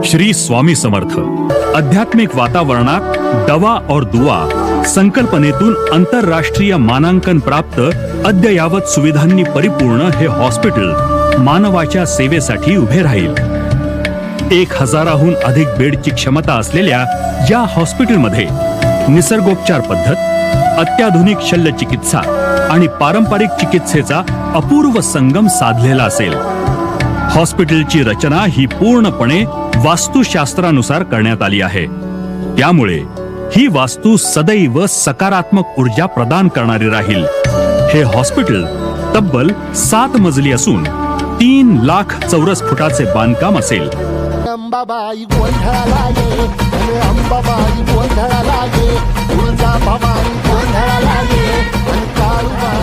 श्री स्वामी समर्थ आध्यात्मिक वातावरणात दवा और दुआ संकल्पनेतून आंतरराष्ट्रीय मानांकन प्राप्त अद्ययावत सुविधांनी परिपूर्ण हे हॉस्पिटल मानवाच्या सेवेसाठी उभे राहील। 1000हून अधिक बेडची क्षमता असलेल्या या हॉस्पिटलमध्ये निसर्गोपचार पद्धत, अत्याधुनिक शल्य चिकित्सा आणि पारंपरिक चिकित्सेचा अपूर्व संगम साधलेला असेल। हॉस्पिटलची रचना ही पूर्णपणे वास्तुशास्त्रानुसार करण्यात आली आहे, त्यामुळे ही वास्तू सदैव सकारात्मक ऊर्जा प्रदान करणारी राहील। हे हॉस्पिटल तब्बल 7 मजली असून 3 लाख चौरस फुटाचे बांधकाम असेल। अंबाबाई गोंधळाला ये, अंबाबाई गोंधळाला ये, तुळजाभवानी गोंधळाला ये, आणि काळूबाई